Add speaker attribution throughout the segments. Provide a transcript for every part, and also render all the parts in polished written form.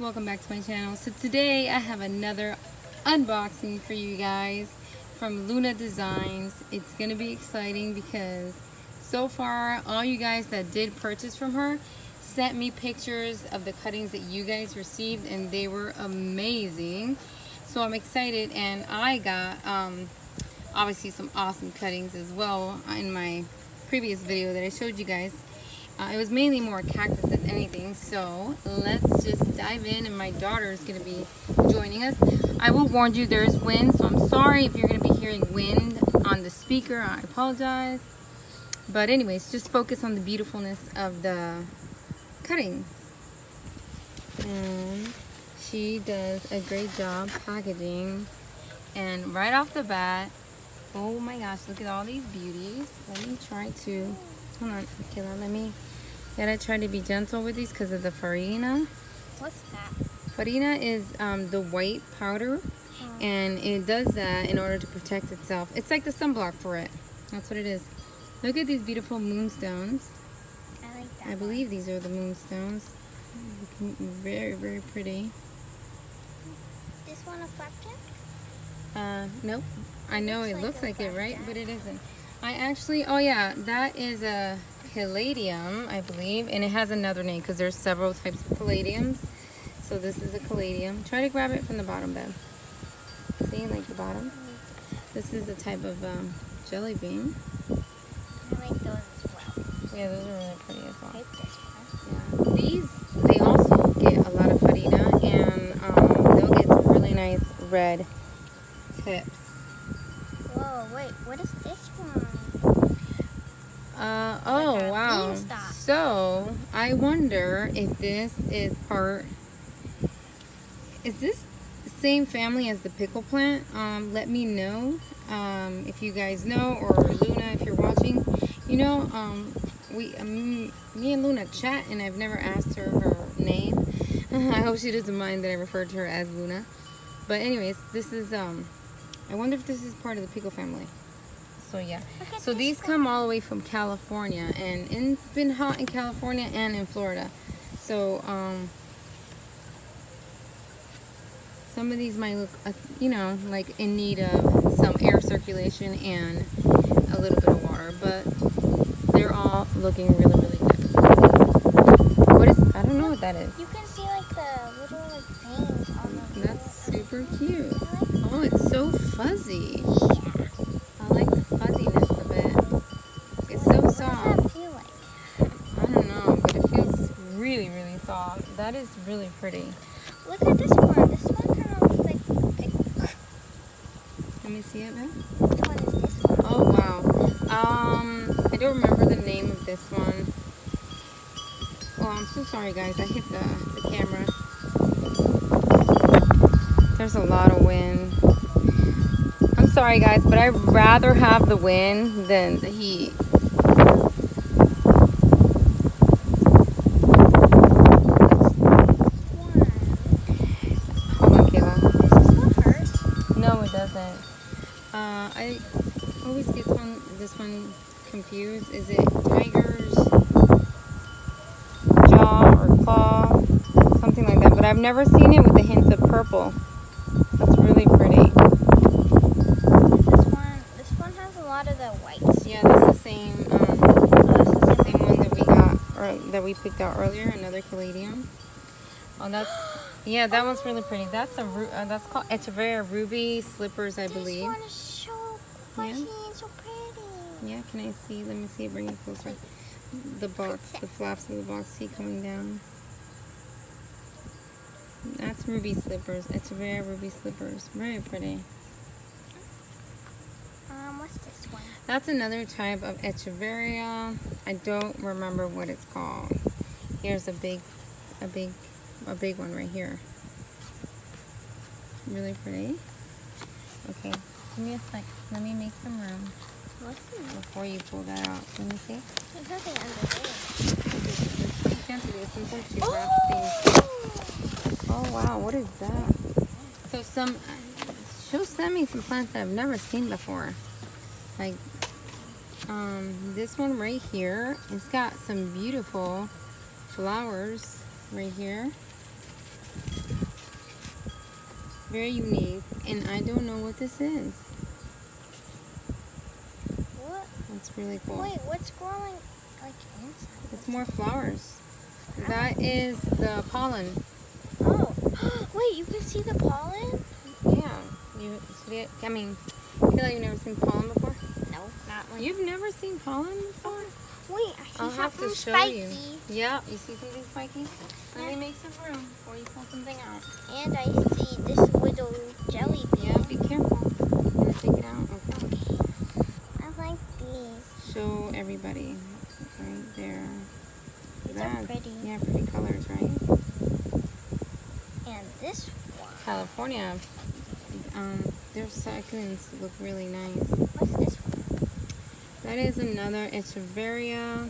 Speaker 1: welcome back to my channel. So today I have another unboxing for you guys from Luna Designs. It's gonna be exciting because so far all you guys that did purchase from her sent me pictures of the cuttings that you guys received, and they were amazing. So I'm excited, and I got obviously some awesome cuttings as well in my previous video that I showed you guys. It was mainly more cactus than anything, so let's just dive in, and my daughter is going to be joining us. I will warn you, there's wind, so I'm sorry if you're going to be hearing wind on the speaker. I apologize. But anyways, just focus on the beautifulness of the cuttings. And she does a great job packaging. And right off the bat, oh my gosh, look at all these beauties. Let me try to, hold on, Kayla, gotta try to be gentle with these because of the farina.
Speaker 2: What's that?
Speaker 1: Farina is the white powder, and it does that in order to protect itself. It's like the sunblock for it. That's what it is. Look at these beautiful moonstones.
Speaker 2: I like that.
Speaker 1: I believe these are the moonstones. Very, very pretty.
Speaker 2: This one a flapjack?
Speaker 1: Nope. I know it looks like it, right?
Speaker 2: flapjack.
Speaker 1: But it isn't. I actually, oh yeah, that is a caladium, I believe, and it has another name because there's several types of caladiums. So this is a caladium. Try to grab it from the bottom, babe. See, like the bottom? This is a type of jelly bean.
Speaker 2: I like those as well.
Speaker 1: Yeah, those are really pretty as well.
Speaker 2: I like this one.
Speaker 1: Yeah. These, they also get a lot of farina, and they'll get some really nice red tips.
Speaker 2: Whoa, wait, what is this one?
Speaker 1: Oh,
Speaker 2: Like a
Speaker 1: wow.
Speaker 2: beanstalk.
Speaker 1: So, I wonder if this is is this the same family as the pickle plant? Let me know if you guys know, or Luna, if you're watching. You know, me and Luna chat, and I've never asked her name. I hope she doesn't mind that I referred to her as Luna. But anyways, this is, I wonder if this is part of the pickle family. So yeah, so these come all the way from California, and it's been hot in California and in Florida. So some of these might look, you know, like in need of some air circulation and a little bit of water, but they're all looking really, really good. What is? I don't know what that is.
Speaker 2: You can see like the little like veins on the.
Speaker 1: That's super cute. Oh, it's so fuzzy.
Speaker 2: Yeah.
Speaker 1: I like the fuzziness of it. It's so
Speaker 2: What
Speaker 1: soft.
Speaker 2: does that feel like?
Speaker 1: I don't know, but it feels really, really soft. That is really pretty.
Speaker 2: Look at this one. This one kind of looks like.
Speaker 1: Let me see it, man.
Speaker 2: Which one is this one?
Speaker 1: Oh, wow. I don't remember the name of this one. Oh, I'm so sorry, guys. I hit the camera. There's a lot of wind. I'm sorry, guys, but I'd rather have the wind than the heat. Hold on, Kayla.
Speaker 2: Does this one hurt?
Speaker 1: No, it doesn't. I always get this one confused. Is it tiger's jaw or claw? Something like that. But I've never seen it with the hints of purple. That's really pretty.
Speaker 2: This one has a lot of the whites.
Speaker 1: Yeah, that's the same. That's the same one that we got, or that we picked out earlier. Another caladium. Oh, that's, yeah, that one's really pretty. That's that's called Echeverria Ruby Slippers, I believe.
Speaker 2: This one is so fuzzy and so pretty.
Speaker 1: Yeah, can I see? Let me see. Bring it closer. The box, the flaps of the box. See coming down. That's ruby slippers. Echeverria Ruby Slippers. Very pretty.
Speaker 2: What's this one?
Speaker 1: That's another type of Echeverria. I don't remember what it's called. Here's a big one right here. Really pretty. Okay, give me a sec. Let me make some room
Speaker 2: What's this?
Speaker 1: before you pull that out. Let me see.
Speaker 2: There's nothing under there.
Speaker 1: You can't do this. Sometimes she wraps things. Oh wow, what is that? So she'll send me some plants that I've never seen before. Like this one right here, it's got some beautiful flowers right here. Very unique, and I don't know what this is.
Speaker 2: What?
Speaker 1: That's really cool.
Speaker 2: Wait, what's growing like inside?
Speaker 1: It's more flowers. That is the pollen.
Speaker 2: Oh. Wait, you can see the pollen?
Speaker 1: Yeah. You see it? I mean, I feel like you've never seen pollen before.
Speaker 2: No, not like.
Speaker 1: You've never seen pollen before?
Speaker 2: Wait, I see
Speaker 1: I'll have to
Speaker 2: something
Speaker 1: show
Speaker 2: spiky.
Speaker 1: you. Yeah, you see something spiky? Let me make some room before you pull something out.
Speaker 2: And I see this little jelly bean.
Speaker 1: Yeah, be careful. I'm gonna take it out. Okay.
Speaker 2: I like these.
Speaker 1: Show everybody. Right there.
Speaker 2: These are pretty.
Speaker 1: Yeah, pretty colors, right?
Speaker 2: And this one.
Speaker 1: California. Their succulents look really nice.
Speaker 2: What's this one?
Speaker 1: That is another Echeveria.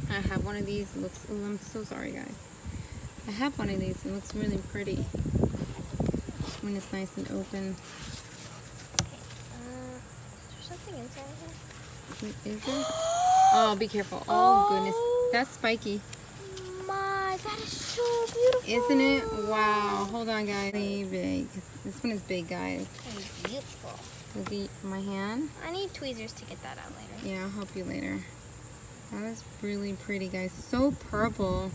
Speaker 1: I have one of these. It looks. Oh, I'm so sorry, guys. I have one of these. It looks really pretty when it's nice and open.
Speaker 2: Okay. Is there something inside here?
Speaker 1: Is there? Oh, be careful. Oh, goodness. That's spiky.
Speaker 2: My, that is so beautiful.
Speaker 1: Isn't it? Wow. Hold on, guys. Really big. This one is big, guys.
Speaker 2: That is beautiful.
Speaker 1: Look at my hand.
Speaker 2: I need tweezers to get that out later.
Speaker 1: Yeah, I'll help you later. That is really pretty, guys. So purple.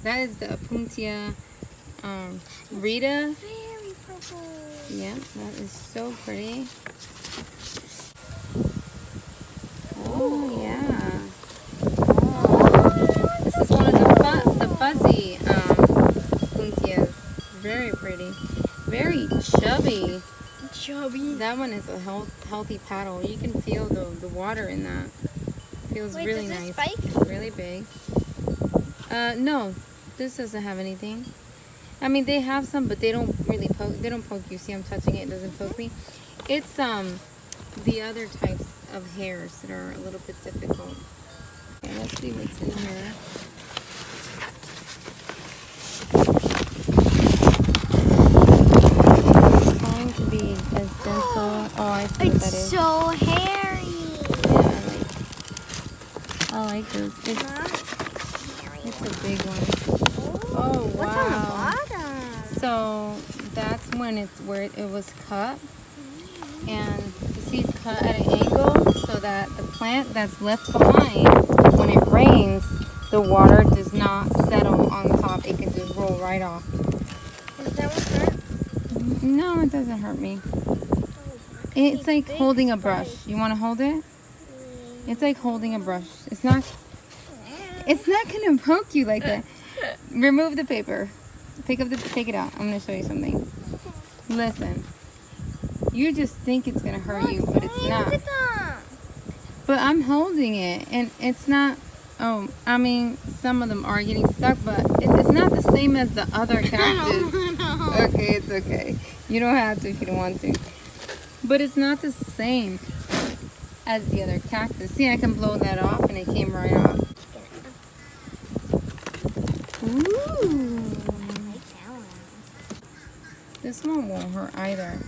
Speaker 1: That is the Apuntia Rita.
Speaker 2: Very purple.
Speaker 1: Yeah, that is so pretty. Oh, yeah. Oh. This is one of the fuzzy Apuntias. Very pretty. Very chubby.
Speaker 2: Chubby.
Speaker 1: That one is a healthy paddle. You can feel the water in that. Feels
Speaker 2: Wait,
Speaker 1: really
Speaker 2: does
Speaker 1: nice.
Speaker 2: it spike?
Speaker 1: Really big. No, this doesn't have anything. I mean, they have some, but they don't really poke. They don't poke you. See, I'm touching it. It doesn't poke me. It's the other types of hairs that are a little bit difficult. Okay, let's see what's in here. It's trying to be as gentle. Oh, I see what that
Speaker 2: It's
Speaker 1: is.
Speaker 2: so hairy.
Speaker 1: Yeah, I like those. It's a big one.
Speaker 2: Oh,
Speaker 1: wow.
Speaker 2: What's on the bottom?
Speaker 1: So that's when it was cut, and you see it's cut at an angle so that the plant that's left behind, when it rains, the water does not settle on top. It can just roll right off.
Speaker 2: Does that one hurt?
Speaker 1: No, it doesn't hurt me. It's like holding a brush. You want to hold it? It's like holding a brush. It's not gonna poke you like that. Remove the paper. Take it out. I'm gonna show you something. Listen. You just think it's gonna hurt you, but it's not.
Speaker 2: Look at that.
Speaker 1: But I'm holding it, and it's not. Oh, I mean, some of them are getting stuck, but it's not the same as the other cactus.
Speaker 2: No.
Speaker 1: Okay, it's okay. You don't have to if you don't want to. But it's not the same as the other cactus. See, I can blow that off, and it came right off. Ooh. This one won't hurt either.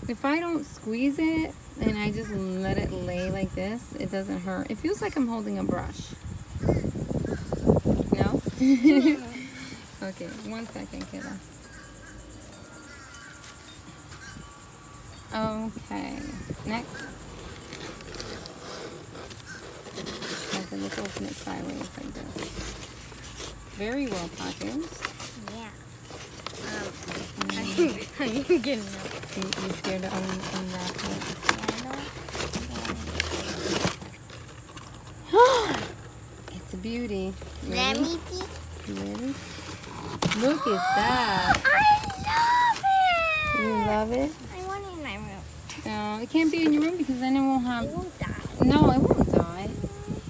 Speaker 1: If I don't squeeze it and I just let it lay like this, it doesn't hurt. It feels like I'm holding a brush. No? Okay, 1 second, Kayla. Okay, next. Okay, let's open it sideways like this. Very well packaged.
Speaker 2: Yeah. I'm getting up.
Speaker 1: You scared to unwrap it? It's a beauty.
Speaker 2: Let
Speaker 1: Ready?
Speaker 2: me see.
Speaker 1: Ready? Look at that.
Speaker 2: I love it.
Speaker 1: You love it?
Speaker 2: I want it in my room.
Speaker 1: No, it can't be in your room because then it won't have.
Speaker 2: It won't die.
Speaker 1: No, it won't die.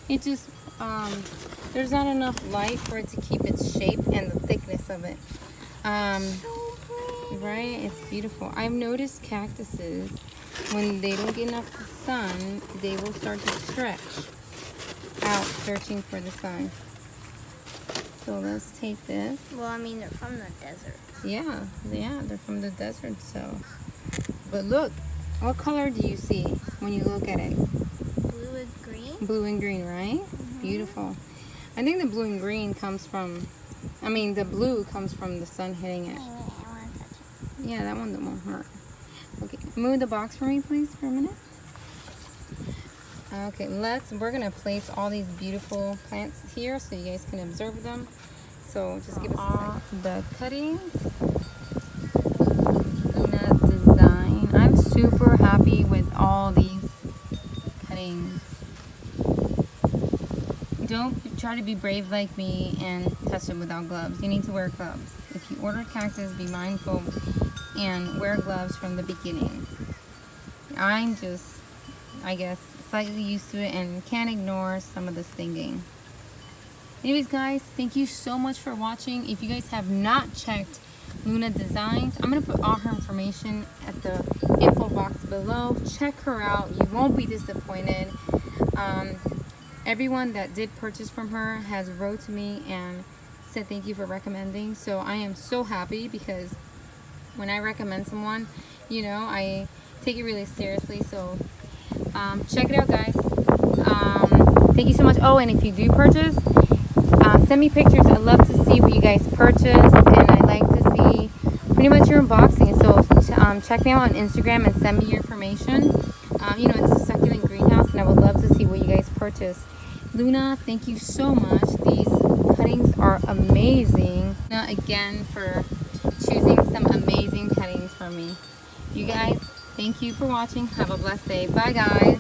Speaker 1: It just there's not enough light for it to keep its shape and the thickness of it.
Speaker 2: So pretty.
Speaker 1: Right? It's beautiful. I've noticed cactuses, when they don't get enough sun, they will start to stretch out searching for the sun. So let's take this.
Speaker 2: Well, I mean, they're from the desert.
Speaker 1: Yeah, they're from the desert, so. But look, what color do you see when you look at it?
Speaker 2: Blue and green.
Speaker 1: Blue and green, right? Beautiful. I think the blue and green comes from, the blue comes from the sun hitting it.
Speaker 2: I want to touch it.
Speaker 1: Yeah, that one won't hurt. Okay, move the box for me, please, for a minute. Okay, we're gonna place all these beautiful plants here so you guys can observe them. So just give us a second. The cuttings, Luna Design. I'm super happy with all these cuttings. Don't try to be brave like me and touch them without gloves. You need to wear gloves. If you order cactus, be mindful and wear gloves from the beginning. I'm just, I guess, slightly used to it and can't ignore some of the stinging. Anyways, guys, thank you so much for watching. If you guys have not checked Luna Designs, I'm going to put all her information at the info box below. Check her out. You won't be disappointed. Everyone that did purchase from her has wrote to me and said thank you for recommending. So I am so happy because when I recommend someone, you know, I take it really seriously. So check it out, guys. Thank you so much. Oh, and if you do purchase, send me pictures. I love to see what you guys purchased, and I like to see pretty much your unboxing. So check me out on Instagram and send me your information. You know, it's a succulent greenhouse, and I would love to see what you guys purchase. Luna, thank you so much. These cuttings are amazing. Luna, again, for choosing some amazing cuttings for me. You guys, thank you for watching. Have a blessed day. Bye, guys.